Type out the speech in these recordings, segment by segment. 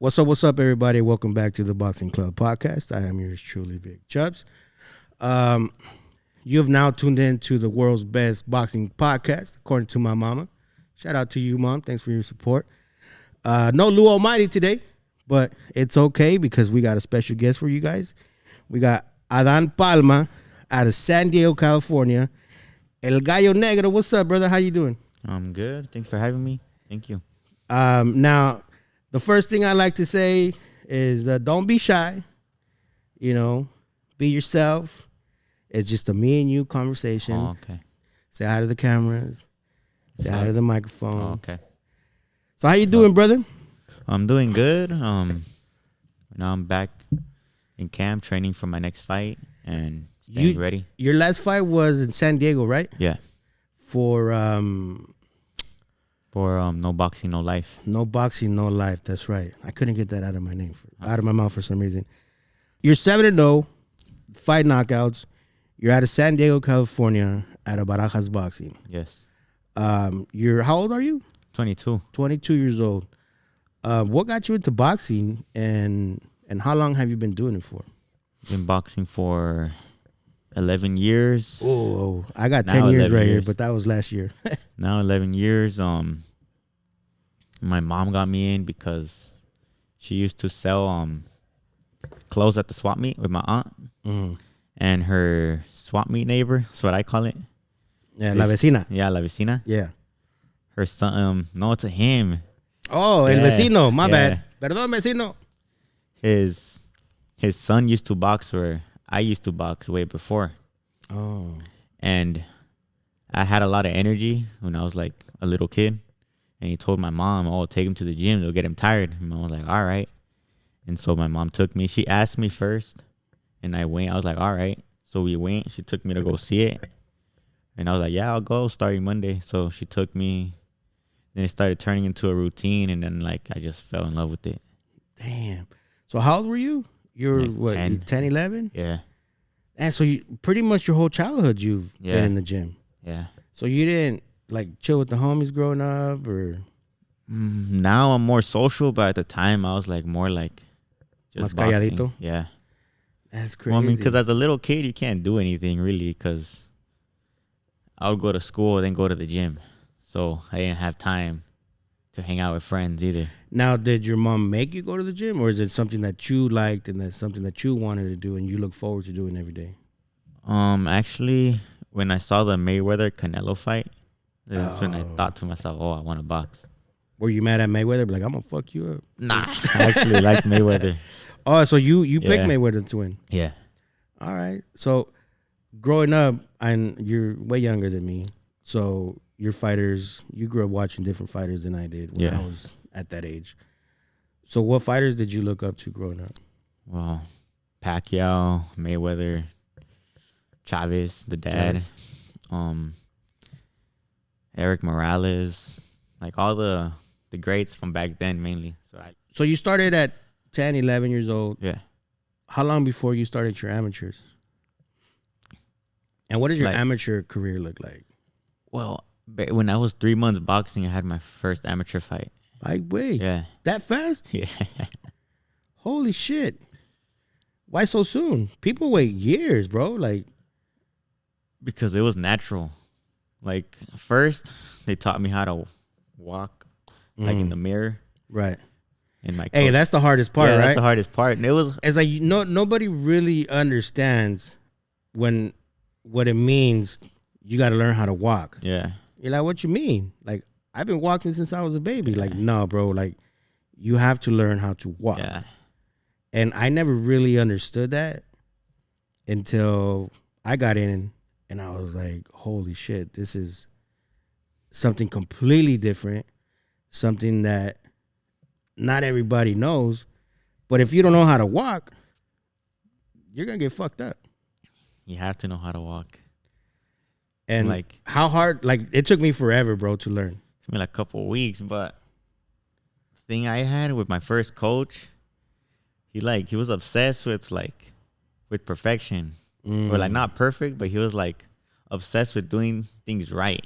What's up, everybody? Welcome back to the Boxing Club Podcast. I am yours truly, Bigg Chubbs. You have now tuned in to the world's best boxing podcast, according to my mama. Shout out to you, Mom. Thanks for your support. No Lou Almighty today, but it's okay because we got a special guest for you guys. We got Adan Palma out of San Diego, California. El Gallo Negro. What's up, brother? How you doing? I'm good. Thanks for having me. Thank you. Now, the first thing I like to say is don't be shy. You know, be yourself. It's just a me and you conversation. Oh, okay. Say hi to the cameras. Say hi to the microphone. Oh, okay. So how you doing, brother? I'm doing good. Now I'm back in camp training for my next fight and staying ready. Your last fight was in San Diego, right? Yeah. For No Boxing, No Life. No Boxing, No Life. That's right. I couldn't get that out of my mouth for some reason. You're 7-0, 5 knockouts. You're out of San Diego, California, at a Barajas Boxing. Yes. You're how old are you? 22. 22 years old. What got you into boxing, and how long have you been doing it for? Been boxing for 11 years. Oh, I got 10 years right here, but that was last year. Now 11 years. My mom got me in because she used to sell clothes at the swap meet with my aunt. And her swap meet neighbor, that's what I call it. Yeah, La Vecina. Yeah, La Vecina. Yeah. Her son, no, it's a him. Oh, yeah. El Vecino, my bad. Perdón, Vecino. His son used to box where I used to box way before. Oh. And I had a lot of energy when I was like a little kid. And he told my mom, oh, take him to the gym. They'll get him tired. And mom was like, all right. And so my mom took me. She asked me first. And I went. I was like, all right. So we went. She took me to go see it. And I was like, yeah, I'll go starting Monday. So she took me. Then it started turning into a routine. And then like I just fell in love with it. Damn. So how old were you? You're like what, 10. 10, 11? Yeah. And so you pretty much your whole childhood you've been in the gym. Yeah. So you didn't like chill with the homies growing up, or? Now I'm more social, but at the time I was like more like just Más boxing. calladito? Yeah. That's crazy. Well, I mean, because as a little kid, you can't do anything really because I would go to school and then go to the gym. So I didn't have time to hang out with friends either. Now, did your mom make you go to the gym, or is it something that you liked and that's something that you wanted to do and you look forward to doing every day? Actually, when I saw the Mayweather-Canelo fight, that's when I thought to myself, oh, I want to box. Were you mad at Mayweather? Like, I'm going to fuck you up. Nah, I actually like Mayweather. Oh, so you picked Mayweather to win. Yeah. All right. So growing up, and you're way younger than me, so your fighters, you grew up watching different fighters than I did when I was at that age. So what fighters did you look up to growing up? Well, Pacquiao, Mayweather, Chavez, the dad, Eric Morales, like all the greats from back then mainly. So you started at 10, 11 years old. Yeah. How long before you started your amateurs? And what does your amateur career look like? Well, when I was 3 months boxing, I had my first amateur fight. Like, wait. Yeah. That fast? Yeah. Holy shit. Why so soon? People wait years, bro. Like, because it was natural. Like, first, they taught me how to walk, like in the mirror. Right. And my hey, that's the hardest part, right? That's the hardest part. And it's like nobody really understands what it means. You got to learn how to walk. Yeah. You're like, what you mean? Like, I've been walking since I was a baby. Yeah. Like, no, bro. Like, you have to learn how to walk. Yeah. And I never really understood that until I got in and I was like, holy shit, this is something completely different, something that not everybody knows. But if you don't know how to walk, you're going to get fucked up. You have to know how to walk. And like, how hard, like, it took me forever, bro, to learn. It took me like a couple of weeks, but the thing I had with my first coach, he was obsessed with perfection. Or like not perfect, but he was like obsessed with doing things right.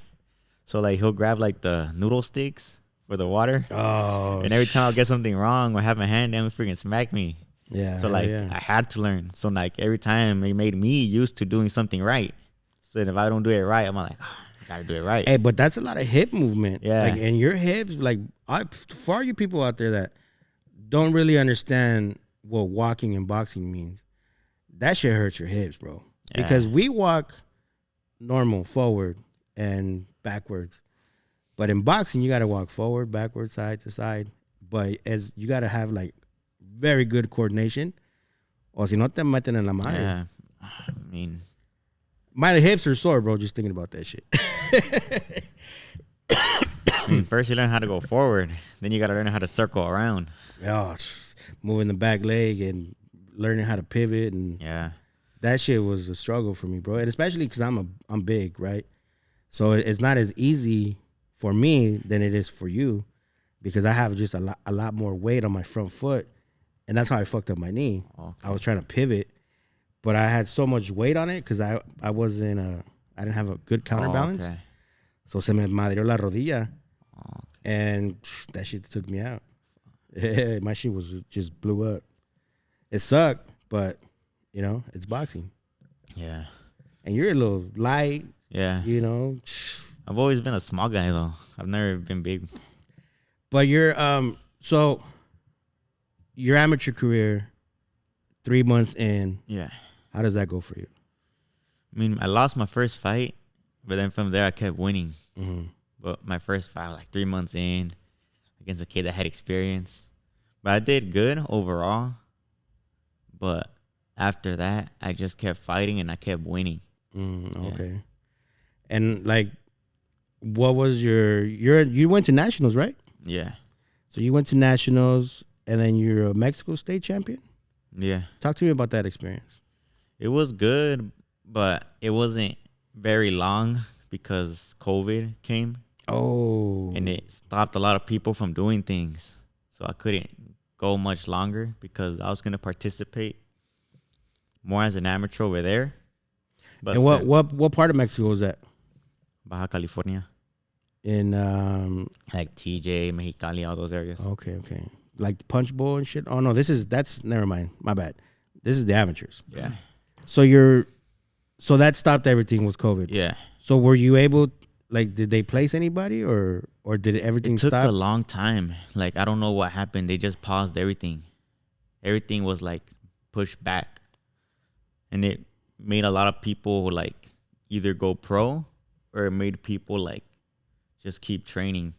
So like he'll grab like the noodle sticks for the water. Oh. And every time I'll get something wrong or have my hand down, freaking smack me. Yeah. So like yeah. I had to learn. So like every time it made me used to doing something right. So if I don't do it right, I'm like, I gotta do it right. Hey, but that's a lot of hip movement. Yeah. Like, and your hips, like, for all you people out there that don't really understand what walking and boxing means, that shit hurts your hips, bro. Yeah. Because we walk normal, forward and backwards. But in boxing, you got to walk forward, backward, side to side. But as you got to have, like, very good coordination. O si no te meten en la madre. Yeah. I mean, my hips are sore, bro, just thinking about that shit. First you learn how to go forward. Then you got to learn how to circle around. Oh, moving the back leg and learning how to pivot. And Yeah. that shit was a struggle for me, bro. And especially because I'm big, right? So it's not as easy for me than it is for you because I have just a lot more weight on my front foot. And that's how I fucked up my knee. Okay. I was trying to pivot, but I had so much weight on it because I didn't have a good counterbalance. Okay. So se me madrió la rodilla. Okay. And that shit took me out. My shit was just blew up. It sucked, but, you know, it's boxing. Yeah. And you're a little light, Yeah. you know. I've always been a small guy though. I've never been big. But you're so your amateur career, 3 months in, Yeah. how does that go for you? I mean, I lost my first fight, but then from there I kept winning. Mm-hmm. But my first fight, like 3 months in, against a kid that had experience. But I did good overall. But after that, I just kept fighting and I kept winning. Okay. Yeah. And like, what was you went to nationals, right? Yeah. So you went to nationals and then you're a Mexico state champion? Yeah. Talk to me about that experience. It was good, but it wasn't very long because COVID came. Oh. And it stopped a lot of people from doing things. So I couldn't go much longer because I was going to participate more as an amateur over there. But and what part of Mexico was that? Baja California. In like TJ, Mexicali, all those areas. Okay. Like Punch Bowl and shit. Oh no, that's never mind. My bad. This is the amateurs. Yeah. So that stopped everything with COVID. Yeah. So were you able, like, did they place anybody or did everything stop? It took stop? a long time. Like, I don't know what happened. They just paused everything. Everything was like pushed back. And it made a lot of people like either go pro or it made people like just keep training.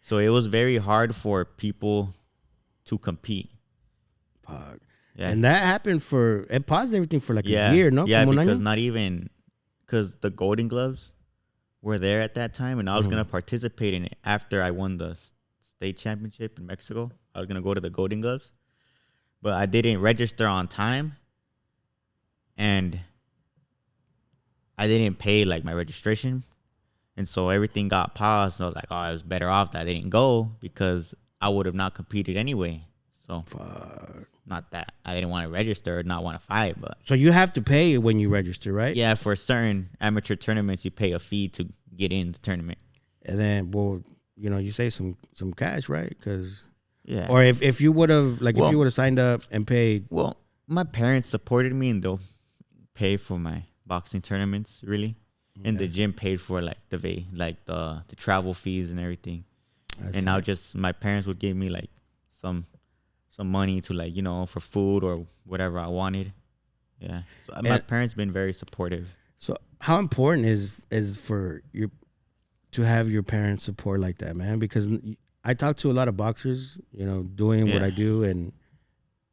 So it was very hard for people to compete. Fuck. Yeah. And that happened it paused everything for like Yeah. a year, no? Yeah, Como un because año? not even, because the Golden Gloves were there at that time, and I was going to participate in it after I won the state championship in Mexico. I was going to go to the Golden Gloves, but I didn't register on time, and I didn't pay like my registration, and so everything got paused. And I was like, oh, I was better off that I didn't go because I would have not competed anyway. So Fuck. not that I didn't want to register or not want to fight, but So you have to pay when you register, right? yeah, for certain amateur tournaments, you pay a fee to get in the tournament. And then, well, you know, you save some cash, right? Because Yeah. or if you would have signed up and paid. Well, my parents supported me and they'll pay for my boxing tournaments, really. And the gym paid for like the travel fees and everything. And now just my parents would give me like some money to like, you know, for food or whatever I wanted. Yeah. So my parents been very supportive. So how important is for you to have your parents support like that, man? Because I talk to a lot of boxers, you know, doing what I do, and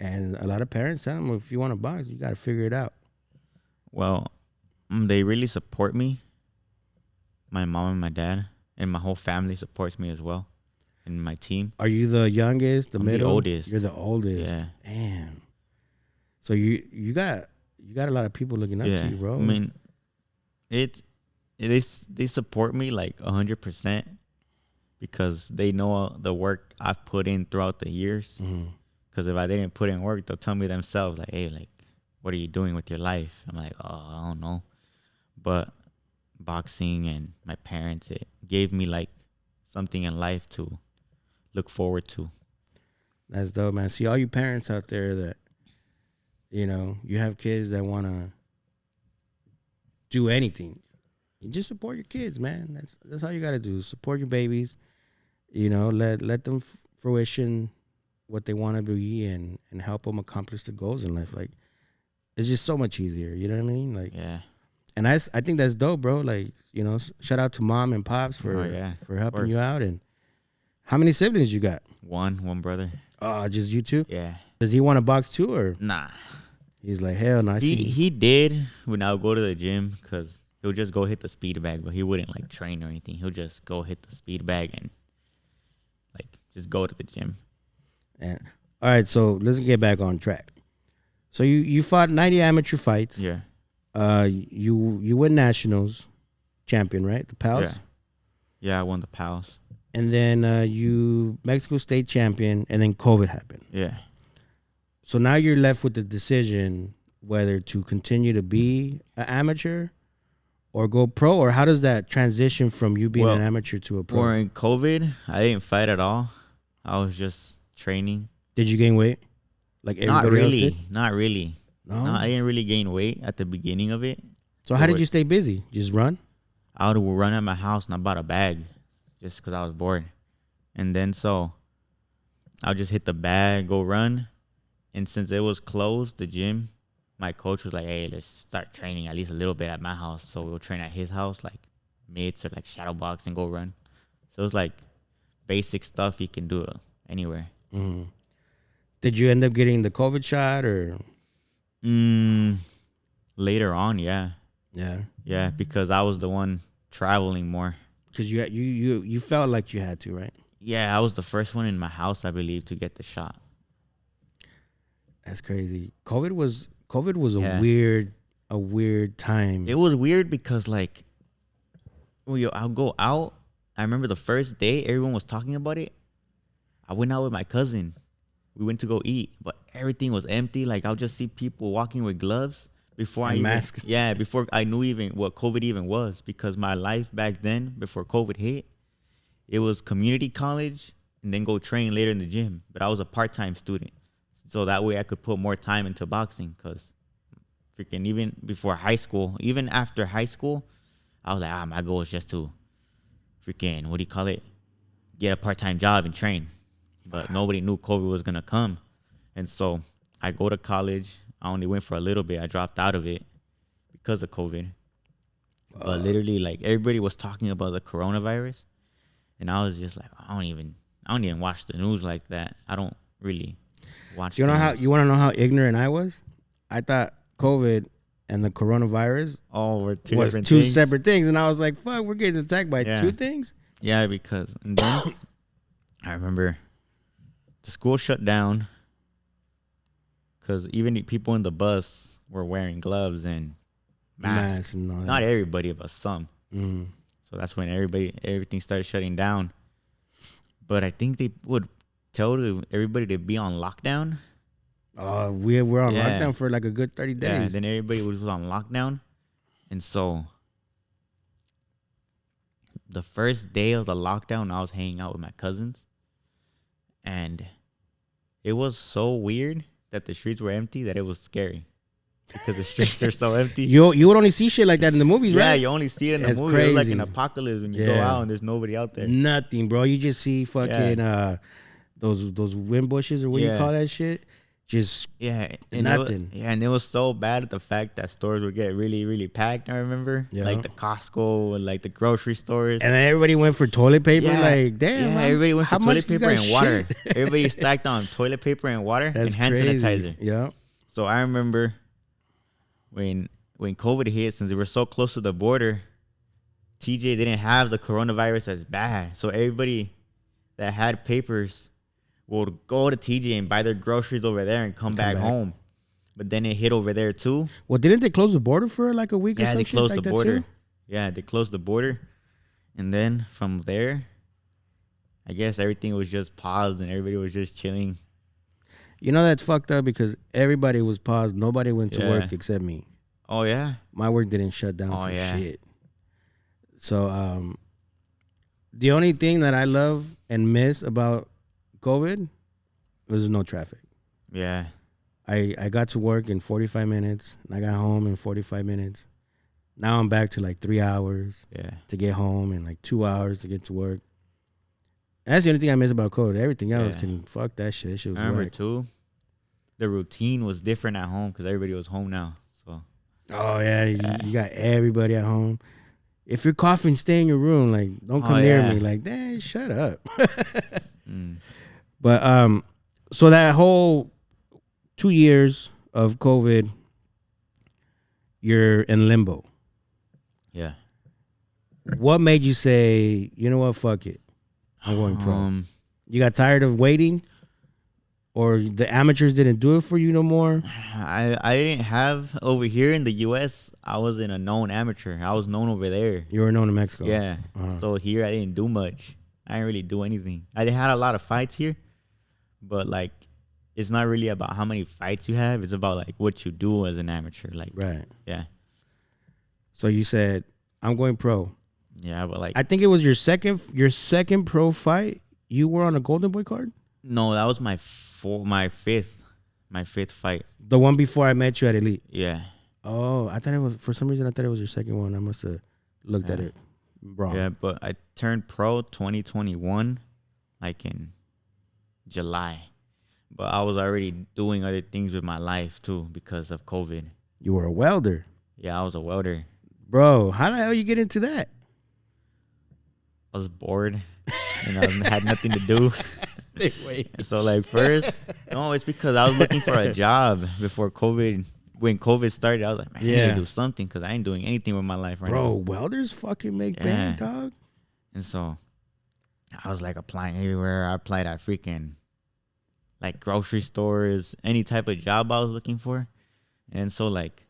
a lot of parents tell them, if you want to box, you got to figure it out. Well, they really support me. My mom and my dad and my whole family supports me as well, and my team. Are you the youngest, the I'm middle? the oldest. You're the oldest. Yeah. Damn. So you got a lot of people looking up to you, bro. I mean, they support me like 100% because they know the work I've put in throughout the years. Because if I didn't put in work, they'll tell me themselves like, hey, like, what are you doing with your life? I'm like, oh, I don't know. But boxing and my parents, it gave me like something in life to look forward to. That's dope, man. See all you parents out there that, you have kids that want to do anything. You just support your kids, man. That's all you got to do. Support your babies. Let them fruition what they want to be and help them accomplish the goals in life. Like, it's just so much easier. You know what I mean? Like, Yeah. And I think that's dope, bro. Like, shout out to mom and pops for helping you out. And how many siblings you got? One brother. Oh, just you two? Yeah. Does he want to box too, or? Nah. He's like, hell no. He did when I would go to the gym, because he'll just go hit the speed bag, but he wouldn't like train or anything. He'll just go hit the speed bag and like just go to the gym. And all right, so let's get back on track. So you fought 90 amateur fights. Yeah. You win nationals champion, right? The PALs. Yeah, I won the PALs. And then you Mexico State champion, and then COVID happened. Yeah. So now you're left with the decision whether to continue to be an amateur or go pro, or how does that transition from you being an amateur to a pro? During COVID, I didn't fight at all. I was just training. Did you gain weight like everybody else did? Not really. No, I didn't really gain weight at the beginning of it. So how did you stay busy? Just run? I would run at my house and I bought a bag just because I was bored. And then so I'll just hit the bag, go run. And since it was closed, the gym, my coach was like, hey, let's start training at least a little bit at my house. So we'll train at his house, like mitts or like shadow box, and go run. So it was like basic stuff you can do anywhere. Mm-hmm. Did you end up getting the COVID shot or? Later on, yeah. Yeah. Yeah, because I was the one traveling more. Because you felt like you had to, right? Yeah, I was the first one in my house, I believe, to get the shot. That's crazy. COVID was a weird time. It was weird because like, I'll go out. I remember the first day everyone was talking about it. I went out with my cousin. We went to go eat, but everything was empty. Like, I'll just see people walking with gloves before masks. Yeah, before I knew even what COVID even was, because my life back then, before COVID hit, it was community college and then go train later in the gym. But I was a part-time student. So that way I could put more time into boxing, because freaking even before high school, even after high school, I was like, my goal is just to freaking, get a part-time job and train. But nobody knew COVID was going to come. And so I go to college. I only went for a little bit. I dropped out of it because of COVID. But literally, like, everybody was talking about the coronavirus. And I was just like, I don't even watch the news like that. I don't really watch you want to know how ignorant I was? I thought COVID and the coronavirus were two separate things. And I was like, fuck, we're getting attacked by two things? Yeah, because and then I remember the school shut down because even the people in the bus were wearing gloves and masks. Not everybody, but some. Mm-hmm. So that's when everything started shutting down. But I think they would tell everybody to be on lockdown. We're on lockdown for like a good 30 days. Yeah, and then everybody was on lockdown. And so the first day of the lockdown, I was hanging out with my cousins. And it was so weird that the streets were empty that it was scary. Because the streets are so empty. You would only see shit like that in the movies, right? Yeah, you only see it in the movies. Crazy. It's like an apocalypse when you go out and there's nobody out there. Nothing, bro. You just see fucking those wind bushes, or what do you call that shit? Just nothing. And it was so bad at the fact that stores would get really, really packed. I remember, like the Costco and like the grocery stores. And then everybody went for toilet paper. Like, damn, man, everybody went for toilet paper and water. Everybody stacked on toilet paper and water and hand sanitizer. Yeah. So I remember when COVID hit, since we were so close to the border, TJ didn't have the coronavirus as bad. So everybody that had papers would go to TJ and buy their groceries over there and come back home. But then it hit over there too. Well, didn't they close the border for like a week or something? Yeah, they closed like the border. Yeah, they closed the border. And then from there, I guess everything was just paused and everybody was just chilling. You know, that's fucked up because everybody was paused. Nobody went to work except me. Oh, yeah? My work didn't shut down for shit. So, the only thing that I love and miss about COVID, there's no traffic. Yeah. I got to work in 45 minutes, and I got home in 45 minutes. Now I'm back to like 3 hours to get home and like 2 hours to get to work. That's the only thing I miss about COVID. Everything else can fuck that shit. That shit was I remember whack. too, the routine was different at home because everybody was home now. So. Oh yeah, you got everybody at home. If you're coughing, stay in your room. Like, don't come near me. Like, damn, shut up. But so that whole 2 years of COVID, you're in limbo. Yeah. What made you say, you know what, fuck it, I'm going pro? You got tired of waiting, or the amateurs didn't do it for you no more? I didn't have over here in the U.S. I wasn't a known amateur. I was known over there. You were known in Mexico. Yeah. So here I didn't do much. I didn't really do anything. I had a lot of fights here, but like, it's not really about how many fights you have. It's about like what you do as an amateur. Like, right. Yeah. So you said, I'm going pro. Yeah, but like, I think it was your second pro fight. You were on a Golden Boy card? No, that was my fifth fight. The one before I met you at Elite. Yeah. Oh, I thought it was, for some reason I thought it was your second one. I must have looked at it wrong. Yeah, but I turned pro 2021, like in July. But I was already doing other things with my life too because of COVID. You were a welder. Yeah, I was a welder. Bro, how the hell you get into that? I was bored and I had nothing to do. Wait. So like first, no, it's because I was looking for a job before COVID. When COVID started, I was like, man, I need to do something because I ain't doing anything with my life right now. Bro, welders fucking make bank, dog. And so I was like applying everywhere. I applied at freaking like grocery stores, any type of job I was looking for. And so like,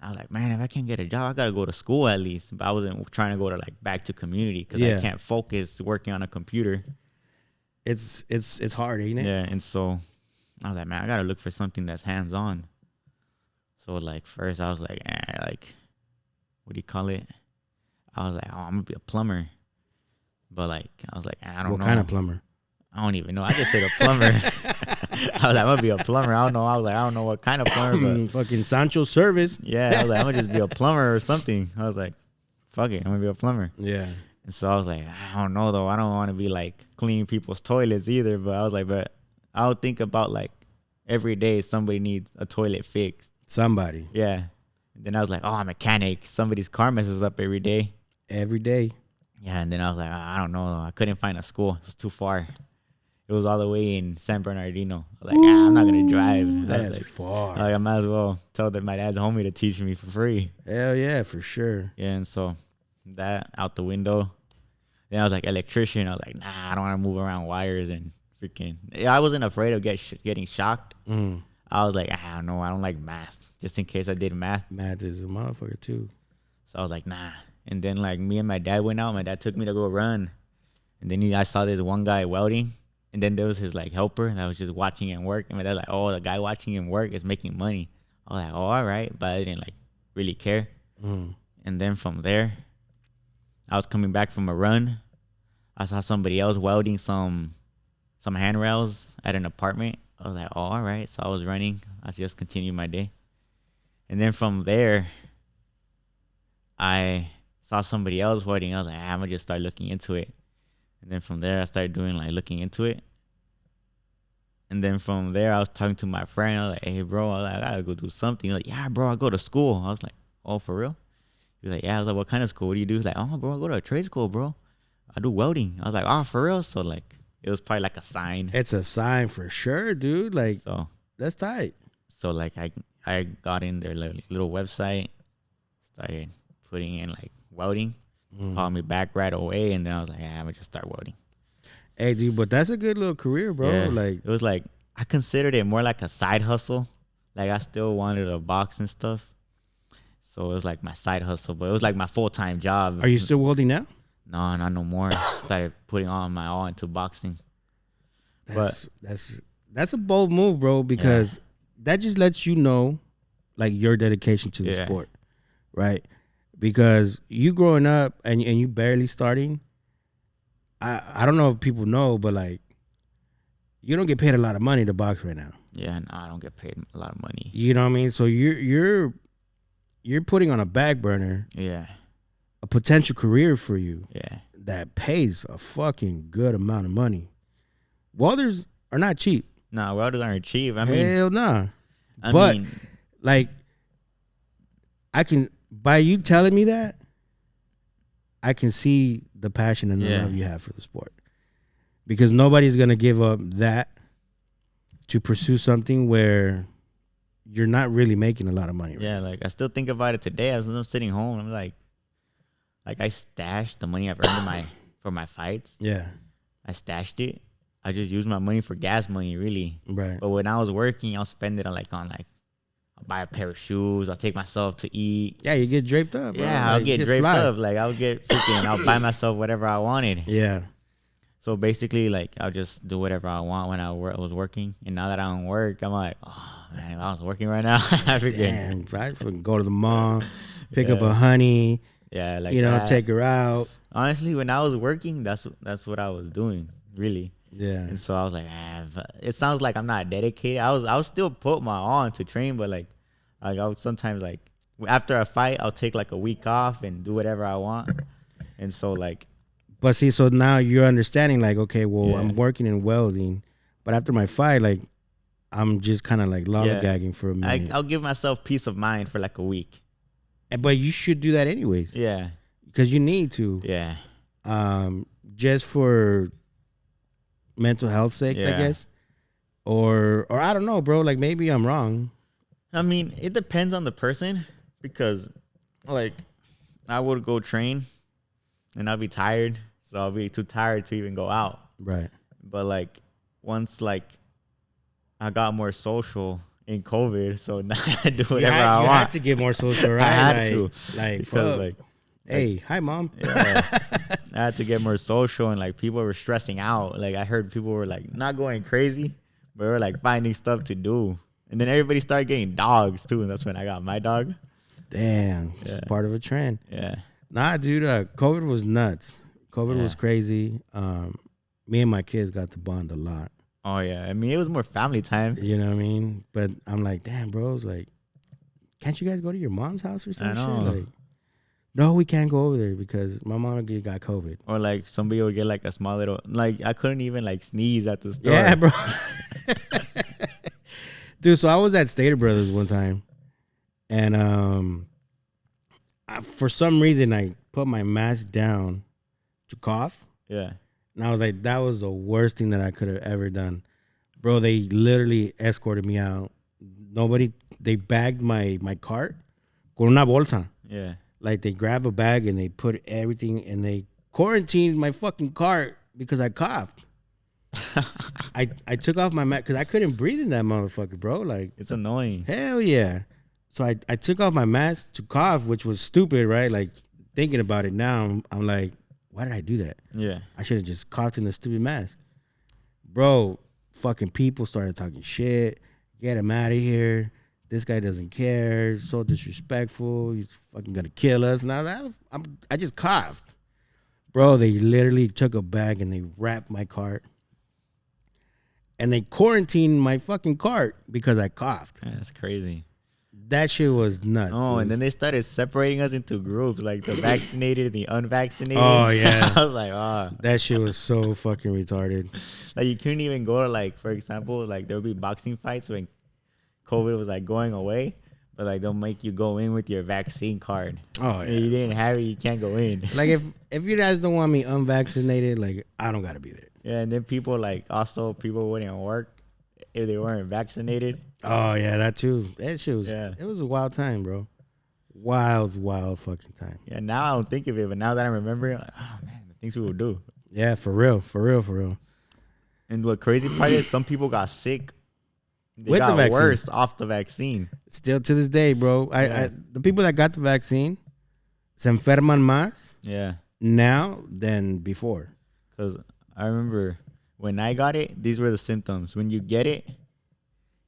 I was like, man, if I can't get a job, I got to go to school at least. But I wasn't trying to go to like back to community because I can't focus working on a computer. It's hard, ain't it? Yeah. And so I was like, man, I got to look for something that's hands-on. So like first I was like, like, what do you call it? I was like, oh, I'm going to be a plumber. But like, I was like, I don't know. What kind of plumber? I don't even know. I just said a plumber. I was like, I'm going to be a plumber. I don't know. I was like, I don't know what kind of plumber. But fucking Sancho Service. Yeah. I was like, I'm going to just be a plumber or something. I was like, fuck it. I'm going to be a plumber. Yeah. And so I was like, I don't know though. I don't want to be like cleaning people's toilets either. But I was like, but I'll think about like every day somebody needs a toilet fixed. Somebody. Yeah. And then I was like, oh, I'm a mechanic. Somebody's car messes up every day. Every day. Yeah. And then I was like, I don't know. I couldn't find a school. It was too far. It was all the way in San Bernardino. I was like, I'm not going to drive. That's like, far. Like, I might as well tell that my dad's homie to teach me for free. Hell yeah, for sure. Yeah. And so that out the window. Then I was like, electrician. I was like, nah, I don't want to move around wires and freaking. I wasn't afraid of getting shocked. I was like, I don't know. I don't like math. Just in case I did math. Math is a motherfucker too. So I was like, nah. And then like me and my dad went out. My dad took me to go run. And then I saw this one guy welding. And then there was his like helper that was just watching him work. And my dad like, oh, the guy watching him work is making money. I was like, oh, all right. But I didn't like really care. And then from there, I was coming back from a run. I saw somebody else welding some handrails at an apartment. I was like, oh, all right. So I was running. I just continued my day. And then from there, I saw somebody else welding. I was like, I'm going to just start looking into it. And then from there, I started doing like looking into it. And then from there, I was talking to my friend. I was like, hey, bro, I got to go do something. He's like, yeah, bro, I go to school. I was like, oh, for real? He was like, yeah. I was like, what kind of school? What do you do? He's like, oh, bro, I go to a trade school, bro. I do welding. I was like, oh, for real? So like, it was probably like a sign. It's a sign for sure, dude. Like, so that's tight. So like, I got in their little website, started putting in like welding. Called me back right away, and then I was like, I'm gonna just start welding. Hey, dude, but that's a good little career, bro. Yeah. Like, it was like, I considered it more like a side hustle. Like, I still wanted to box and stuff. So it was like my side hustle, but it was like my full-time job. Are you still welding now? No, not no more. Started putting my all into boxing. That's a bold move, bro, because that just lets you know, like, your dedication to the sport, right? Because you growing up and you barely starting, I don't know if people know, but like, you don't get paid a lot of money to box right now. Yeah, no, I don't get paid a lot of money. You know what I mean? So you're putting on a back burner Yeah. a potential career for you Yeah. that pays a fucking good amount of money. Welders are not cheap. No, welders aren't cheap. I Hell nah. I But mean, like, I can, by you telling me that, I can see the passion and the Yeah. love you have for the sport. Because nobody's gonna give up that to pursue something where you're not really making a lot of money. Right? yeah, like I still think about it today. I was sitting home. I'm like I stashed the money I've earned for my fights. Yeah. I stashed it. I just used my money for gas money, really. Right. But when I was working, I'll spend it on I'll buy a pair of shoes. I'll take myself to eat. Yeah, you get draped up. Bro. Yeah, I'll Like, get draped fly. up. Like I'll buy myself whatever I wanted. Yeah. So basically, I'll just do whatever I want when I was working. And now that I don't work, I'm like, oh man, if I was working right now, I Damn, right? Go to the mall, pick up a honey. Yeah, Take her out. Honestly, when I was working, that's what I was doing, really. Yeah. And so I was like, it sounds like I'm not dedicated. I was still put my on to train, but I would sometimes after a fight, I'll take a week off and do whatever I want. And so But see, so now you're understanding okay, well, Yeah. I'm working in welding, but after my fight, I'm just kind of lollygagging for a minute. I'll give myself peace of mind for a week. But you should do that anyways. Yeah. Because you need to. Yeah. Just for mental health sakes, I Yeah. guess. Or I don't know, bro. Maybe I'm wrong. I mean, it depends on the person because, I would go train and I'll be tired. So I'll be too tired to even go out. Right. But, once, I got more social in COVID, so now I do whatever I you want. had to get more social, right? I had to. Because, Because, hey, hi, mom. yeah, I had to get more social and, people were stressing out. I heard people were, not going crazy, but were, finding stuff to do. And then everybody started getting dogs, too, and that's when I got my dog. Damn. It's Yeah. part of a trend. Yeah. Nah, dude, COVID was nuts. COVID was Yeah. crazy. Me and my kids got to bond a lot. Oh, yeah. I mean, it was more family time. You know what I mean? But I'm like, damn, bros, can't you guys go to your mom's house or some know. shit? No, we can't go over there because my mom got COVID. Or, somebody would get, a small little... I couldn't even, sneeze at the store. Yeah, bro. Dude, so I was at Stater Brothers one time. And for some reason, I put my mask down to cough. Yeah. And I was like, that was the worst thing that I could have ever done. Bro, they literally escorted me out. They bagged my cart con una bolsa. Yeah. They grab a bag and they put everything and they quarantined my fucking cart because I coughed. I took off my mask because I couldn't breathe in that motherfucker, bro. It's annoying. Hell yeah. So I took off my mask to cough, which was stupid, right? Thinking about it now, I'm like, why did I do that? Yeah. I should have just coughed in the stupid mask. Bro, fucking people started talking shit. Get him out of here. This guy doesn't care. He's so disrespectful. He's fucking gonna kill us. And I just coughed. Bro, they literally took a bag and they wrapped my cart. And they quarantined my fucking cart because I coughed. Yeah, that's crazy. That shit was nuts. Oh, dude. and then they started separating us into groups, the vaccinated and the unvaccinated. Oh, yeah. I was like, oh. That shit was so fucking retarded. You couldn't even go to, for example, there would be boxing fights when COVID was, going away. But, they'll make you go in with your vaccine card. Oh, yeah. If you didn't have it, you can't go in. If you guys don't want me unvaccinated, I don't got to be there. Yeah, and then people, people wouldn't work if they weren't vaccinated. Oh, yeah, that too. That shit was, Yeah. It was a wild time, bro. Wild fucking time. Yeah, now I don't think of it, but now that I remember it, oh, man, the things we would do. Yeah, for real. And what crazy part is some people got sick. They With got the vaccine. worse off the vaccine. Still to this day, bro. Yeah. The people that got the vaccine se enferman más Yeah. now than before. Because I remember when I got it, these were the symptoms. When you get it,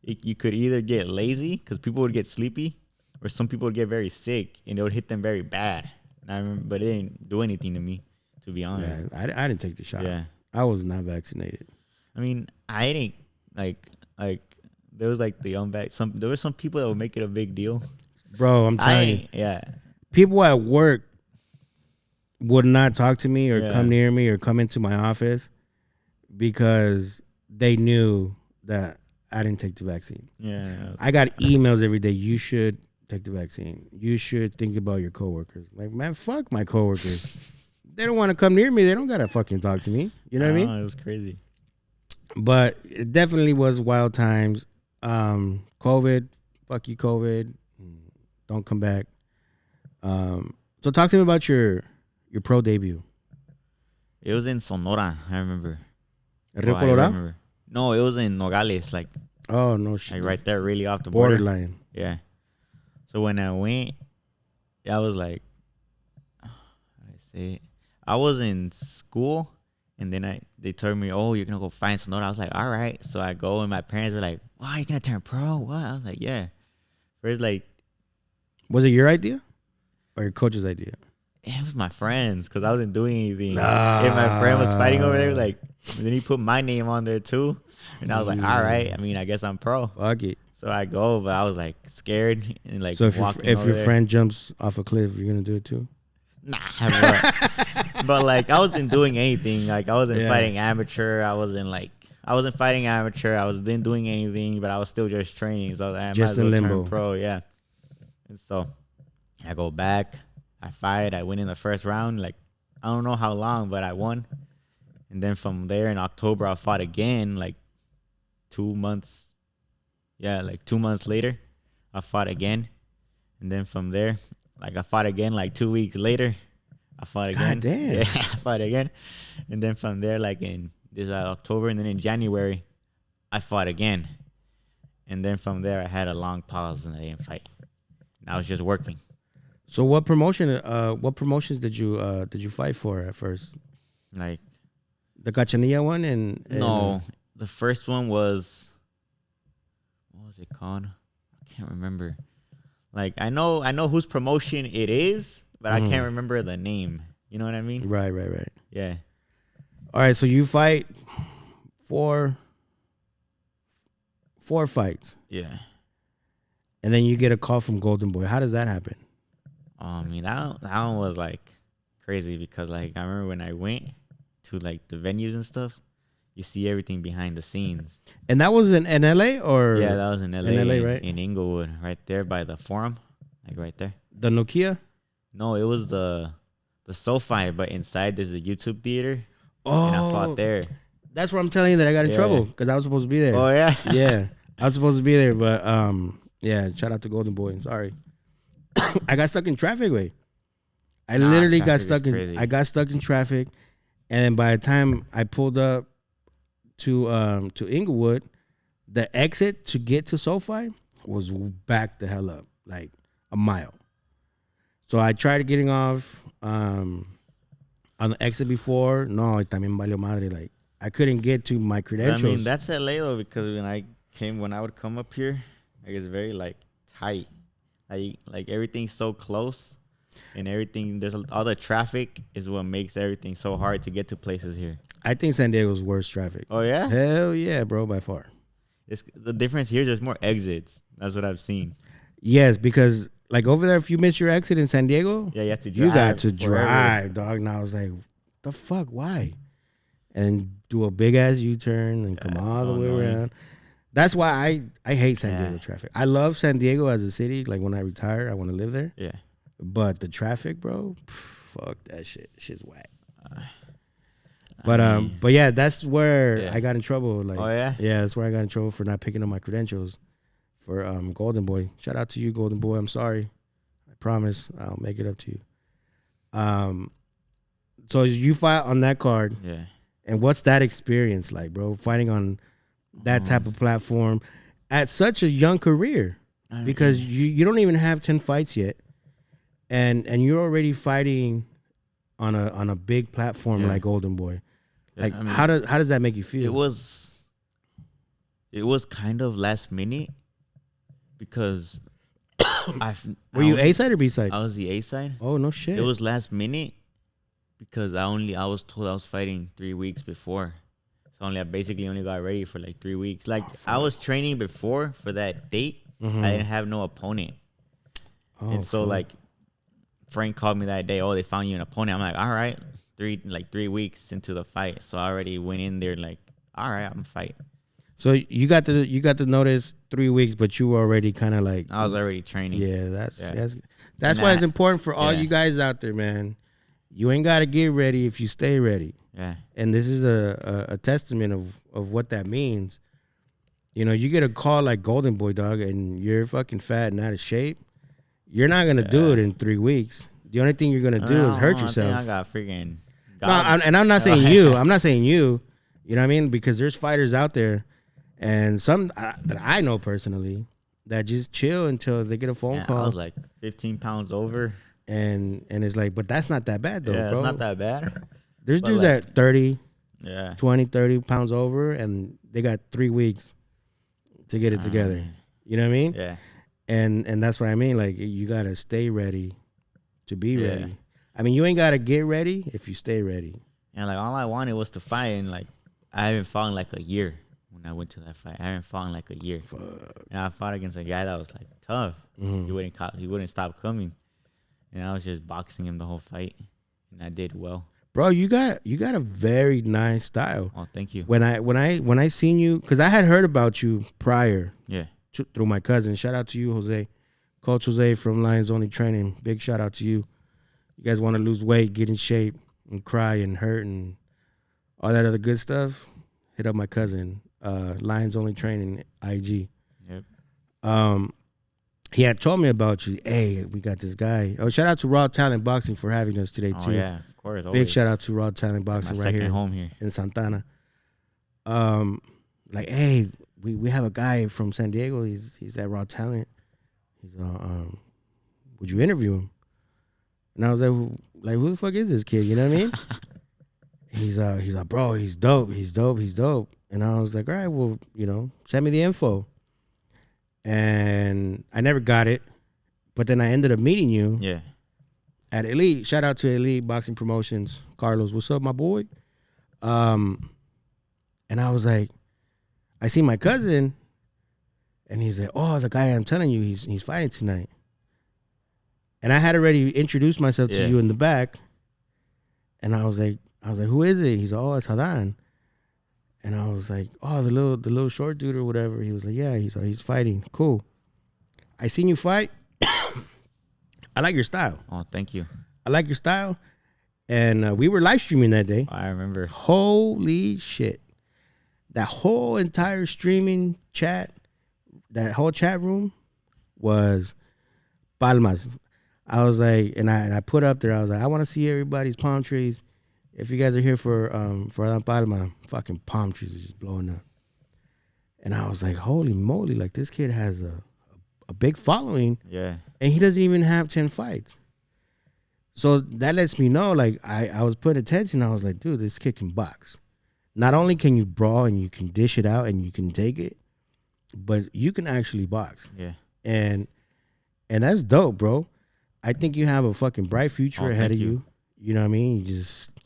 you could either get lazy because people would get sleepy, or some people would get very sick and it would hit them very bad. And I remember, but it didn't do anything to me, to be honest. Yeah, I didn't take the shot. Yeah. I was not vaccinated. I mean, I didn't like there was like the there were some people that would make it a big deal. Bro, I'm telling you. Yeah. People at work would not talk to me or Yeah. come near me or come into my office because they knew that I didn't take the vaccine. Yeah. I got emails every day. You should take the vaccine. You should think about your coworkers. Like, man, fuck my coworkers. They don't want to come near me. They don't got to fucking talk to me. You know what I mean? It was crazy. But it definitely was wild times. COVID, fuck you, COVID. Don't come back. So talk to me about your pro debut. It was in Sonora, I remember. Rio I Colorado? remember. No, it was in Nogales, like Oh, no shit. right there, really off the border. Borderline. Yeah. So when I went, I was like, how do I say it? I was in school, and then they told me, oh, you're going to go find Sonora. I was like, all right. So I go, and my parents were like, wow, you're going to turn pro? What? I was like, yeah. First, like. Was it your idea or your coach's idea? It was my friends, because I wasn't doing anything. Nah. And my friend was fighting over there, like, and then he put my name on there too. And I was like, all right. I mean, I guess I'm pro. Fuck it. So I go, but I was like scared and like. So if your friend jumps off a cliff, you're gonna do it too? Nah, but like I wasn't doing anything. Like I wasn't fighting amateur. I wasn't fighting amateur. I wasn't doing anything, but I was still just training. So I just in limbo. Turn pro, yeah. And so I go back. I fight. I win in the first round. Like I don't know how long, but I won. And then from there in October, I fought again. Like 2 months. Yeah, like 2 months later, I fought again. And then from there, like I fought again like 2 weeks later. I fought again. God damn. Yeah, I fought again. And then from there, like in this October, and then in January, I fought again. And then from there, I had a long pause and I didn't fight. And I was just working. So what promotions did you fight for at first? Like the Cachanilla one and no, the first one was, what was it called? I can't remember. Like I know whose promotion it is, but I can't remember the name. You know what I mean? Right. Yeah. All right, so you fight four fights. Yeah. And then you get a call from Golden Boy. How does that happen? I mean, that one was like crazy because like I remember when I went to like the venues and stuff, you see everything behind the scenes. And that was in LA or? Yeah, that was in LA. In LA, right? In Inglewood, right there by the Forum, like right there. The Nokia? No, it was the SoFi, but inside there's a YouTube theater. Oh, and I fought there. That's where I'm telling you that I got in trouble because I was supposed to be there. Oh yeah, yeah, I was supposed to be there, but yeah. Shout out to Golden Boy. Sorry, I got stuck in traffic. I literally got stuck in. I got stuck in traffic, and by the time I pulled up to Inglewood, the exit to get to SoFi was back the hell up, like a mile. So I tried getting off on the exit before. No, también valió madre. Like I couldn't get to my credentials. I mean, that's LA though, because when I would come up here, like it's very like tight. Like everything's so close, and everything. There's all the traffic is what makes everything so hard to get to places here. I think San Diego's worse traffic. Oh yeah, hell yeah, bro, by far. It's the difference here. There's more exits. That's what I've seen. Yes, because like over there, if you miss your exit in San Diego, yeah, you have to drive. You got to drive, dog. And I was like, the fuck, why? And do a big ass U-turn and come all the way around. That's why I hate San Diego traffic. I love San Diego as a city. Like when I retire, I want to live there. Yeah. But the traffic, bro, fuck that shit. Shit's whack. But yeah, that's where I got in trouble. Like, oh yeah, yeah, that's where I got in trouble for not picking up my credentials for Golden Boy. Shout out to you, Golden Boy. I'm sorry. I promise I'll make it up to you. So you fight on that card. Yeah. And what's that experience like, bro? Fighting on that type of platform at such a young career, because you don't even have 10 fights yet, and you're already fighting on a big platform like Golden Boy. Like, I mean, how does that make you feel? It was kind of last minute because were you A side or B side? I was the A side. Oh no shit! It was last minute because I was told I was fighting 3 weeks before, So I basically only got ready for like 3 weeks. Like I was training before for that date. I didn't have no opponent. And so like Frank called me that day. Oh, they found you an opponent. I'm like, all right. 3 weeks into the fight, so I already went in there like, all right, I'm gonna fight. So you got to notice 3 weeks, but you were already kind of like I was already training. Yeah, that's why it's important for all you guys out there, man. You ain't got to get ready if you stay ready. Yeah. And this is a testament of what that means. You know, you get a call like Golden Boy, dog, and you're fucking fat and out of shape. You're not gonna do it in 3 weeks. The only thing you're gonna do is hurt yourself. I got freaking. No, I'm not saying you. I'm not saying you. You know what I mean? Because there's fighters out there, and some that I know personally that just chill until they get a phone call. I was like 15 pounds over, and it's like, but that's not that bad though, yeah, bro. It's not that bad. There's dudes that 30, 30 pounds over, and they got 3 weeks to get it together. You know what I mean? Yeah. And that's what I mean. Like, you gotta stay ready to be ready. I mean, you ain't gotta get ready if you stay ready. And like all I wanted was to fight, and like I haven't fought in like a year. When I went to that fight, I haven't fought in like a year. Fuck. And I fought against a guy that was like tough. He wouldn't stop coming, and I was just boxing him the whole fight, and I did well. Bro, you got a very nice style. Oh, thank you. When I seen you, because I had heard about you prior. Yeah. Through my cousin. Shout out to you, Jose. Coach Jose from Lions Only Training. Big shout out to you. You guys want to lose weight, get in shape, and cry and hurt and all that other good stuff, hit up my cousin, Lions Only Training, IG. Yep. He had told me about you. Hey, we got this guy. Oh, shout out to Raw Talent Boxing for having us today, too. Oh, yeah, of course. Big always. shout out to Raw Talent Boxing right here, home here in Santana. Like, hey, we have a guy from San Diego. He's at Raw Talent. He's would you interview him? And I was like, who the fuck is this kid? You know what I mean? He's like, bro, he's dope. He's dope. And I was like, all right, well, send me the info. And I never got it, but then I ended up meeting you. Yeah. At Elite. Shout out to Elite Boxing Promotions. Carlos, what's up, my boy? And I was like, I see my cousin, and he's like, oh, the guy I'm telling you, he's fighting tonight. And I had already introduced myself to you in the back, and I was like, who is it? He's like, oh, it's Adan. And I was like, oh, the little short dude or whatever. He was like, yeah, he's fighting. Cool. I seen you fight. I like your style. Oh, thank you. I like your style. And we were live streaming that day. I remember. Holy shit. That whole entire streaming chat, that whole chat room was palmas. I was like, and I put up there, I was like, I want to see everybody's palm trees. If you guys are here for Adan Palma, fucking palm trees are just blowing up. And I was like, holy moly, like this kid has a big following. Yeah. And he doesn't even have 10 fights. So that lets me know, like, I was putting attention. I was like, dude, this kid can box. Not only can you brawl and you can dish it out and you can take it, but you can actually box. Yeah. And that's dope, bro. I think you have a fucking bright future ahead of you. You know what I mean? You just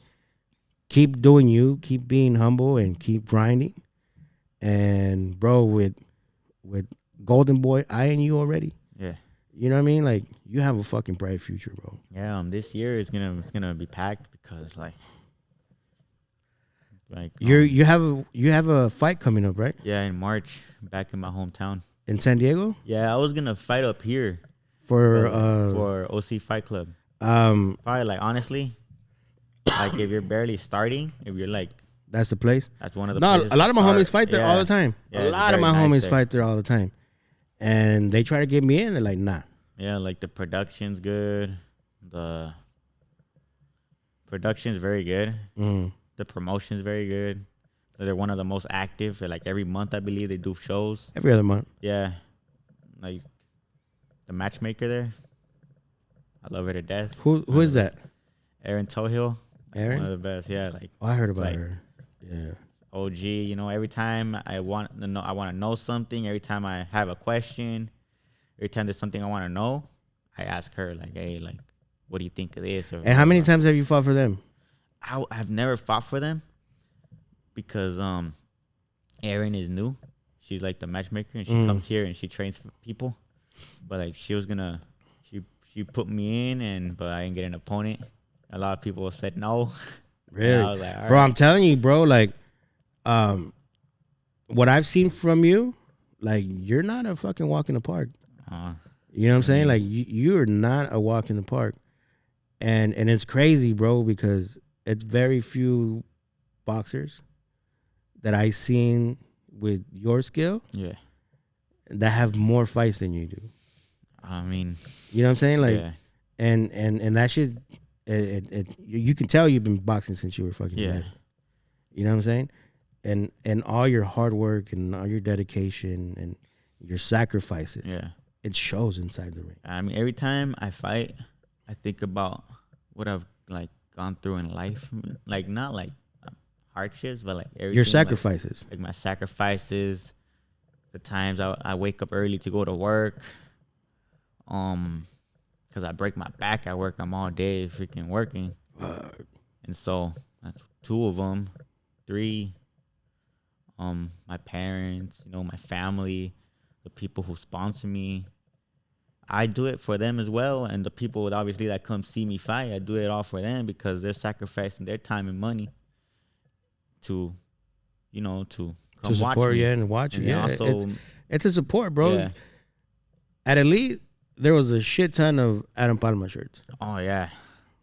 keep doing you, keep being humble, and keep grinding. And, bro, with Golden Boy eyeing you already. Yeah. You know what I mean? Like, you have a fucking bright future, bro. Yeah, this year it's gonna be packed because like you have a fight coming up, right? Yeah, in March, back in my hometown. In San Diego? Yeah, I was gonna fight up here for OC Fight Club. Probably like honestly, like if you're barely starting, if you're like that's the place. That's one of the places. A lot of my homies fight there all the time. Yeah, a lot of my homies fight there all the time. And they try to get me in, they're like, nah. Yeah, like the production's good. The production's very good. The promotion's very good. They're one of the most active. Like every month, I believe they do shows. Every other month. Yeah, like the matchmaker there. I love her to death. Who is that? Erin Tohill. Erin, one of the best. Yeah, like I heard about her. Yeah. OG. You know, every time I want to know something. Every time I have a question. Every time there's something I want to know, I ask her like, "Hey, like, what do you think of this?" And how many times have you fought for them? I've never fought for them because Erin is new. She's like the matchmaker, and she comes here and she trains for people. But like she put me in, but I didn't get an opponent. A lot of people said no. Really, I was like, all bro. right. I'm telling you, bro. Like, what I've seen from you, like you're not a fucking walk in the park. You know what I'm saying? Like you're not a walk in the park, and it's crazy, bro, because it's very few boxers that I seen with your skill, that have more fights than you do. I mean, you know what I'm saying? Like, and that shit, you can tell you've been boxing since you were fucking 11. You know what I'm saying? And all your hard work and all your dedication and your sacrifices, it shows inside the ring. I mean, every time I fight, I think about what I've like gone through in life, like not like hardships, but like everything. Your sacrifices, like my sacrifices, the times I wake up early to go to work, because I break my back at work. I'm all day freaking working, and so that's 2 of them, 3. My parents, my family, the people who sponsor me. I do it for them as well, and the people obviously that come see me fight, I do it all for them because they're sacrificing their time and money to come to support watch me. and watch you. And also, it's a support, bro. Yeah. At Elite, there was a shit ton of Adan Palma shirts. Oh yeah,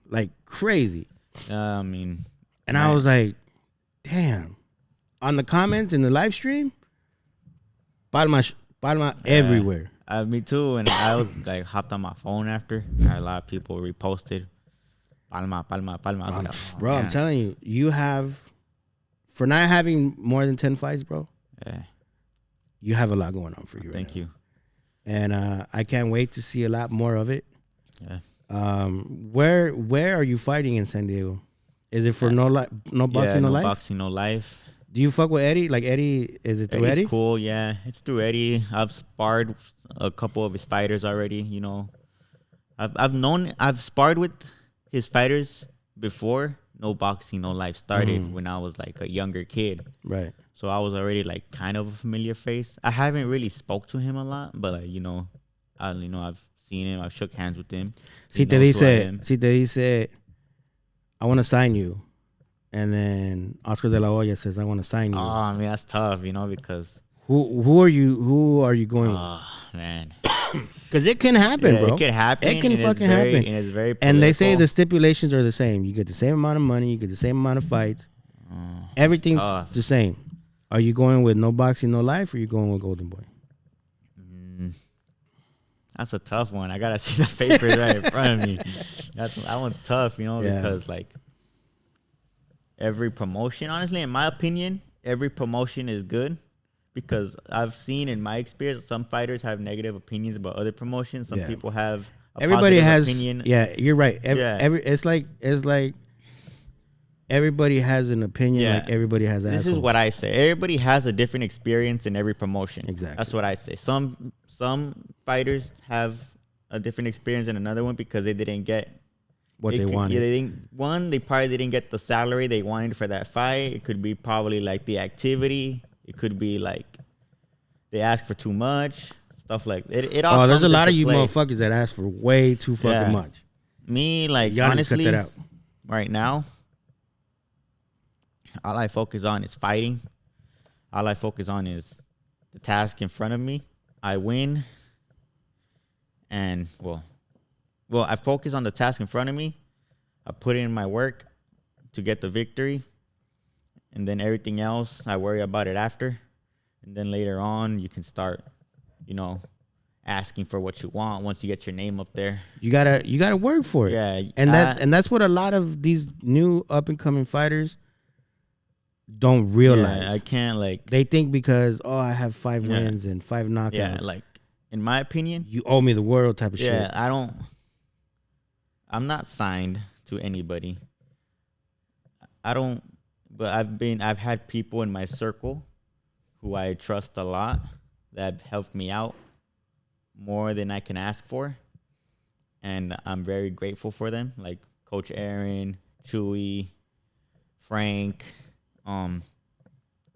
like crazy. I mean, and I was like, damn. On the comments in the live stream, Palma everywhere. Me too, and I was like hopped on my phone after. A lot of people reposted Palma. I was like, bro, man. I'm telling you, you have, for not having more than 10 fights, bro. Yeah, you have a lot going on for you. Thank you. And I can't wait to see a lot more of it. Yeah. Where are you fighting in San Diego? Is it for no boxing, no life? Boxing, no life. Do you fuck with Eddie? Like Eddie, is it through Eddie's Eddie? Cool, yeah. It's through Eddie. I've sparred a couple of his fighters already. I've sparred with his fighters before No Boxing, No Life started when I was like a younger kid. Right. So I was already like kind of a familiar face. I haven't really spoke to him a lot, but like, I've seen him. I've shook hands with him. Si te dice, I want to sign you. And then Oscar de la Hoya says, I want to sign you. Oh, I mean, that's tough, because who are you going with? Oh, man. Because it can happen, bro. It can happen. It can fucking happen. And it's very political. And they say the stipulations are the same. You get the same amount of money. You get the same amount of fights. Everything's the same. Are you going with No Boxing, No Life, or are you going with Golden Boy? That's a tough one. I got to see the papers right in front of me. That one's tough, because like every promotion, honestly, in my opinion, every promotion is good. Because I've seen in my experience, some fighters have negative opinions about other promotions. Some people have everybody has opinion. Yeah, you're right. It's like everybody has an opinion. Like everybody has. This is what I say. Everybody has a different experience in every promotion. Exactly. That's what I say. Some fighters have a different experience in another one because they didn't get what they wanted. Yeah, they probably didn't get the salary they wanted for that fight. It could be probably like the activity. It could be like they ask for too much, stuff like it. All there's a lot of you motherfuckers that ask for way too fucking much. Me, like, y'all honestly, cut that out. Right now, all I focus on is fighting. All I focus on is the task in front of me. I win, and well, I focus on the task in front of me. I put in my work to get the victory. And then everything else, I worry about it after. And then later on, you can start, asking for what you want once you get your name up there. You gotta work for it. Yeah. And that's what a lot of these new up and coming fighters don't realize. Yeah, I can't they think because I have 5 wins and 5 knockouts. Yeah, like in my opinion, you owe me the world type of shit. Yeah, I'm not signed to anybody. But I've had people in my circle who I trust a lot that have helped me out more than I can ask for. And I'm very grateful for them, like Coach Aaron, Chewy, Frank,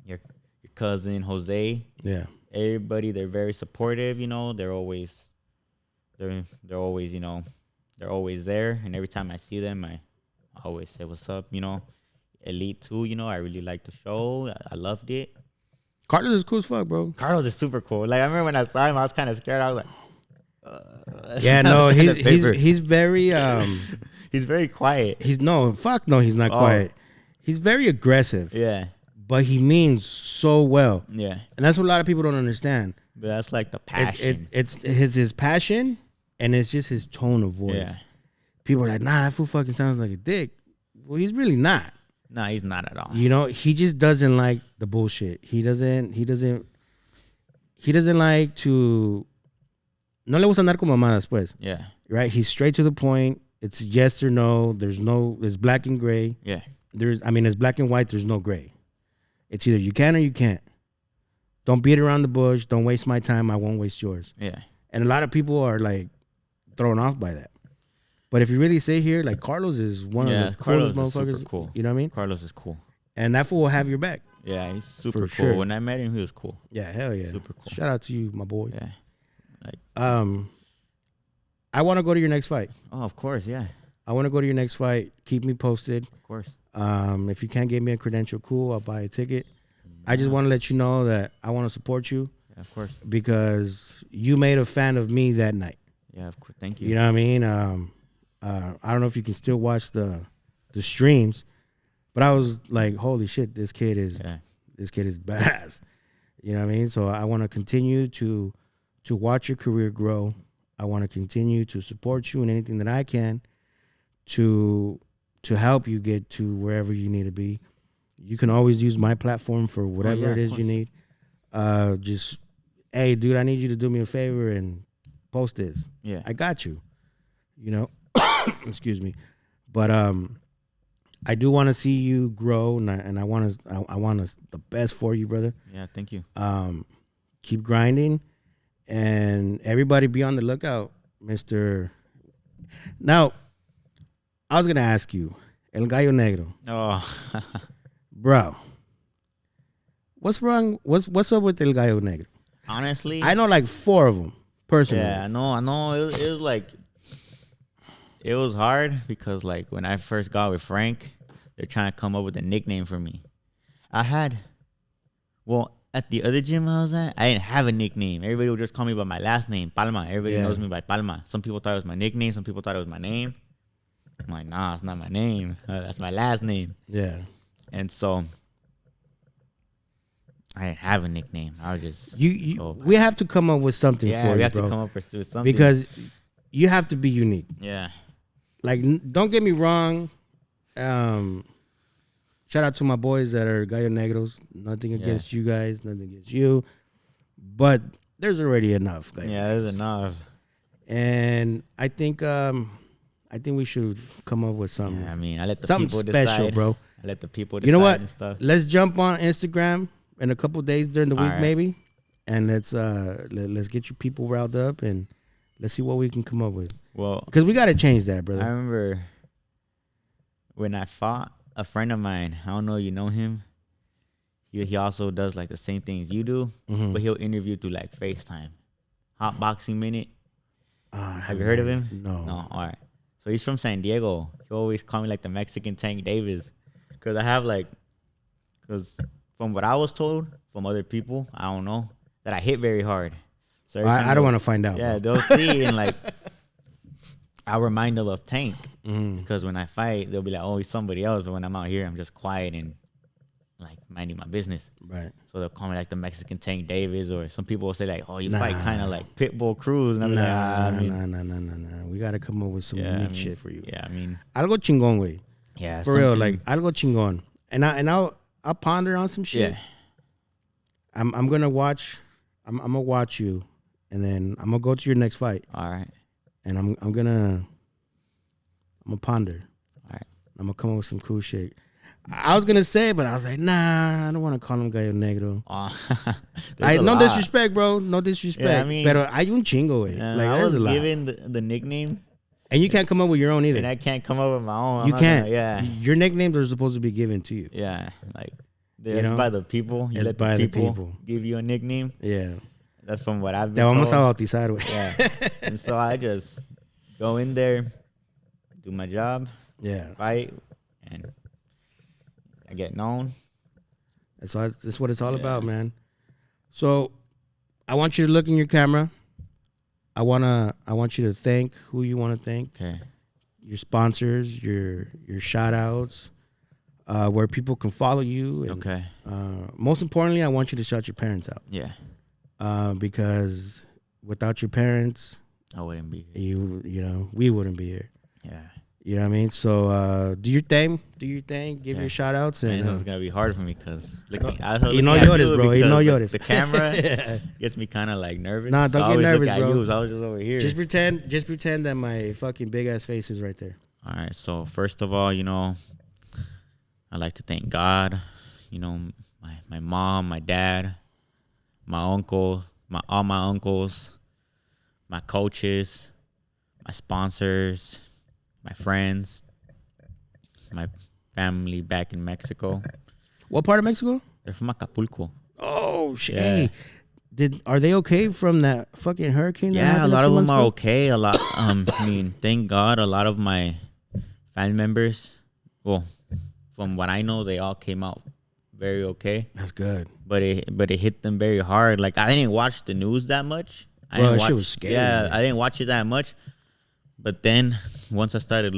your cousin Jose. Yeah. Everybody, they're very supportive. You know, they're always you know, they're always there. And every time I see them, I always say what's up. You know, Elite too. You know, I really liked the show. I loved it. Carlos is cool as fuck, bro. Carlos is super cool. Like I remember when I saw him, I was kind of scared. I was like, yeah, no, he's very he's very quiet. He's not quiet. He's very aggressive. Yeah. But he means so well. Yeah. And that's what a lot of people don't understand. But that's like the passion. It's his passion, and it's just his tone of voice. Yeah. People are like, nah, that fool fucking sounds like a dick. Well, he's really not. No, he's not at all. You know, he just doesn't like the bullshit. He doesn't like to. No le gusta andar con mamadas, pues. Yeah. Right? He's straight to the point. It's yes or no. It's black and gray. Yeah. It's black and white. There's no gray. It's either you can or you can't. Don't beat around the bush. Don't waste my time. I won't waste yours. Yeah. And a lot of people are like thrown off by that. But if you really say here, like Carlos is one of the coolest motherfuckers. Super cool. You know what I mean? Carlos is cool. And that fool will have your back. Yeah, he's super cool. Sure. When I met him, he was cool. Yeah, hell yeah. Super cool. Shout out to you, my boy. Yeah. I want to go to your next fight. Oh, of course, yeah. I want to go to your next fight. Keep me posted. Of course. If you can't give me a credential, cool. I'll buy a ticket. I just want to let you know that I want to support you. Yeah, of course. Because you made a fan of me that night. Yeah, of course. Thank you. You know what I mean? I don't know if you can still watch the streams, but I was like, holy shit, this kid is badass. You know what I mean? So I want to continue to watch your career grow. I want to continue to support you in anything that I can to help you get to wherever you need to be. You can always use my platform for whatever it is you need. Just, hey, dude, I need you to do me a favor and post this. Yeah. I got you. You know? Excuse me. But I do want to see you grow, and I want the best for you, brother. Yeah, thank you. Keep grinding, and everybody be on the lookout, Mr. Now, I was gonna ask you, El Gallo Negro. Oh, bro, what's wrong? What's up with El Gallo Negro? Honestly, I know like 4 of them personally. Yeah, I know. It was like, it was hard because like when I first got with Frank, they're trying to come up with a nickname for me. At the other gym I was at, I didn't have a nickname. Everybody would just call me by my last name, Palma. Everybody knows me by Palma. Some people thought it was my nickname. Some people thought it was my name. I'm like, nah, it's not my name. That's my last name. Yeah. And so I didn't have a nickname. I was just we have to come up with something for you, bro. Yeah, we have to come up with something. Because you have to be unique. Yeah. Like, don't get me wrong. Shout out to my boys that are Gallo Negros. Nothing against you guys. Nothing against you. But there's already enough. Gallo There's Negros. enough. And I think we should come up with something. Yeah, I mean, I let the something people special, decide. bro. I let the people decide. You know what? And stuff. Let's jump on Instagram in a couple days during the week, right. maybe, and let's get you people riled up and let's see what we can come up with. Well, because we got to change that, brother. I remember when I fought a friend of mine. I don't know if you know him. He also does like the same things you do, but he'll interview through like FaceTime. Hot Boxing Minute. Have you heard of him? No. All right. So he's from San Diego. He always call me like the Mexican Tank Davis, because from what I was told from other people, I don't know, that I hit very hard. So I don't want to find out. Yeah, bro. they'll see and like I'll remind them of Tank because when I fight, they'll be like, oh, he's somebody else. But when I'm out here, I'm just quiet and like minding my business. Right. So they'll call me like the Mexican Tank Davis, or some people will say like, oh, you fight kind of like Pitbull Cruz. And I'm nah. We got to come up with some unique shit for you. Yeah, I mean. Algo chingón, güey. Yeah. For real, like algo chingón. And I'll ponder on some shit. Yeah. I'm gonna watch. I'm gonna watch you, and then I'm gonna go to your next fight. All right. And I'm gonna ponder. All right. I'm gonna come up with some cool shit. I was gonna say, but I was like, nah, I don't want to call him Gallo Negro. No disrespect, bro. No disrespect. Yeah, I mean, pero hay un chingo, güey. Like I there's was a lot. given the nickname, and you can't come up with your own either. and I can't come up with my own. You can't. Yeah. Your nicknames are supposed to be given to you. Yeah. Like That's by the people. You It's let by the the people, people. give you a nickname. Yeah. That's from what I've Te been vamos a told. bautizar, güey. Yeah. And so I just go in there, do my job, Yeah. fight, and I get known. That's what it's all about, man. So I want you to look in your camera. I want you to thank who you want to thank. Okay. Your sponsors, your shout outs, where people can follow you. And, Okay. most importantly, I want you to shout your parents out. Yeah. Because without your parents, I wouldn't be here. we wouldn't be here. Yeah. You know what I mean? So do your thing, give your shout outs. And And it's going to be hard for me because no llores, bro. No llores. The camera gets me kind of like nervous. Nah, so don't I get always nervous, look at bro. you, so I was just over here. Just pretend that my fucking big ass face is right there. All right. So first of all, I'd like to thank God, my mom, my dad, my uncle, all my uncles, my coaches, my sponsors, my friends, my family back in Mexico. What part of Mexico? They're from Acapulco. Oh shit! Yeah. Hey, are they okay from that fucking hurricane? Yeah, a lot of them are okay. A lot. Thank God, a lot of my family members, well, from what I know, they all came out very okay. That's good. But it hit them very hard. Like I didn't watch the news that much. Shit was scary. Yeah, man. I didn't watch it that much. But then once I started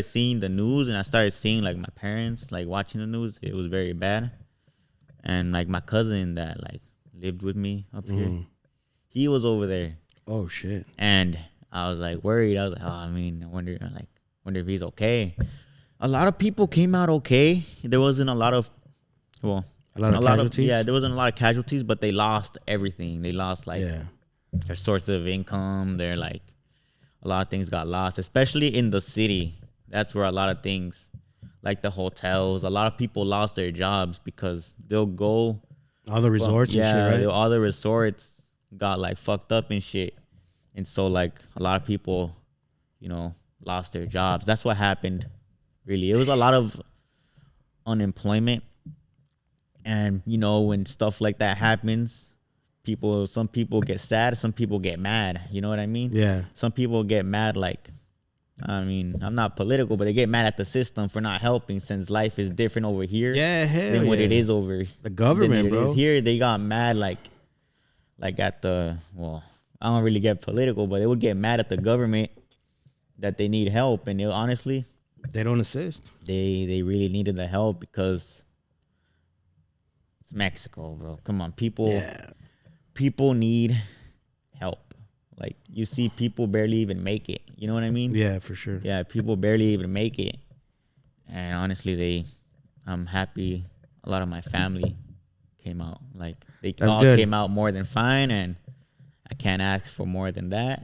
seeing the news and I started seeing like my parents like watching the news, it was very bad. And like my cousin that like lived with me up here, he was over there. Oh shit! And I was like worried. I was like, I wonder if he's okay. A lot of people came out okay. There wasn't a lot of casualties. There wasn't a lot of casualties, but they lost everything. They lost their source of income. They're like a lot of things got lost, especially in the city. That's where a lot of things, like the hotels, a lot of people lost their jobs because they'll go. All the resorts and shit, right? All the resorts got like fucked up and shit. And so like a lot of people, lost their jobs. That's what happened, really. It was a lot of unemployment. And, when stuff like that happens, some people get sad, some people get mad. You know what I mean? Yeah. Some people get mad I'm not political, but they get mad at the system for not helping since life is different over here than what it is over the government, bro. Here they got mad like at the I don't really get political, but they would get mad at the government that they need help, and honestly, they don't assist. They really needed the help because it's Mexico, bro. Come on, people need help. Like you see people barely even make it. You know what I mean? Yeah, for sure. Yeah, people barely even make it. And honestly, I'm happy a lot of my family came out. Like they all came out more than fine, and I can't ask for more than that.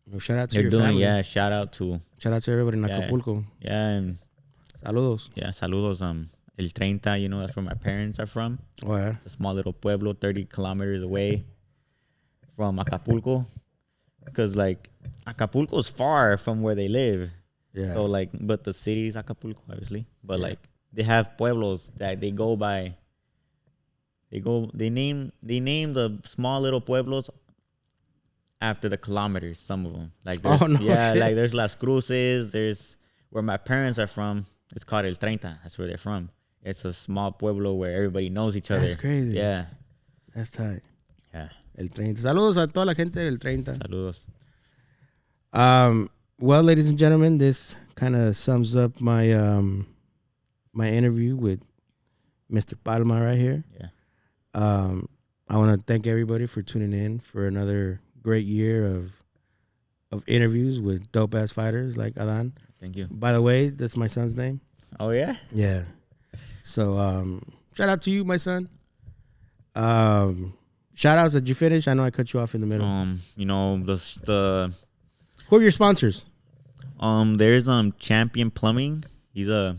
Well, shout out to your family. Yeah, shout out to everybody in Acapulco. Yeah, and saludos. Yeah, saludos. El 30, that's where my parents are from. Oh yeah. It's a small little pueblo 30 kilometers away from Acapulco, because like Acapulco is far from where they live. Yeah. So like, but the city is Acapulco, obviously. But like, they have pueblos that they go by. They name the small little pueblos after the kilometers. Some of them, like there's, shit. like there's Las Cruces. There's where my parents are from. It's called El 30. That's where they're from. It's a small pueblo where everybody knows each other. That's crazy. Yeah. That's tight. Yeah. El 30. Saludos a toda la gente del 30. Saludos. Well, ladies and gentlemen, this kind of sums up my my interview with Mr. Palma right here. Yeah. I want to thank everybody for tuning in for another great year of interviews with dope ass fighters like Adan. Thank you. By the way, that's my son's name. Oh yeah? Yeah. So shout out to you, my son. Shout outs. Did you finish? I know I cut you off in the middle. The Who are your sponsors? There's Champion Plumbing. He's a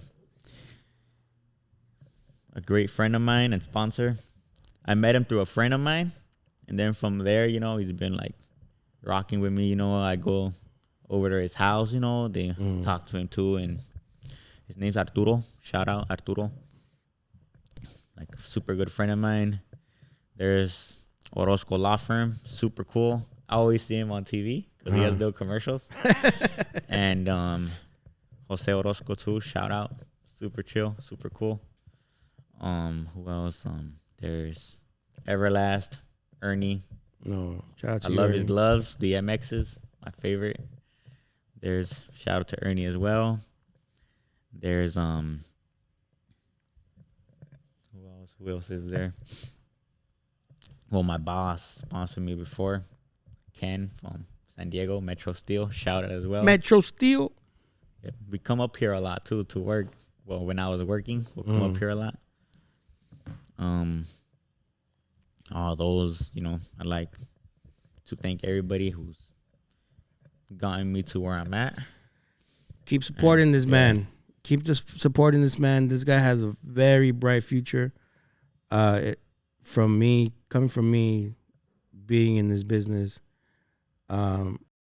great friend of mine and sponsor. I met him through a friend of mine, and then from there, he's been like rocking with me. I go over to his house. They talk to him too, and his name's Arturo. Shout out Arturo. like a super good friend of mine. There's Orozco Law Firm, super cool. I always see him on TV because he has no commercials. And Jose Orozco too, shout out, super chill, super cool. Who else? There's Everlast, Ernie. No, shout out to I you, love Ernie. his gloves, the MXs, my favorite. There's shout out to Ernie as well. There's who else is there? Well, my boss sponsored me before, Ken from San Diego, Metro Steel, shout out as well. Metro Steel. Yeah, we come up here a lot too to work. Well, when I was working, we'll come up here a lot. All those, I'd like to thank everybody who's gotten me to where I'm at. Keep supporting this man. Keep supporting this man. This guy has a very bright future. Coming from me, being in this business,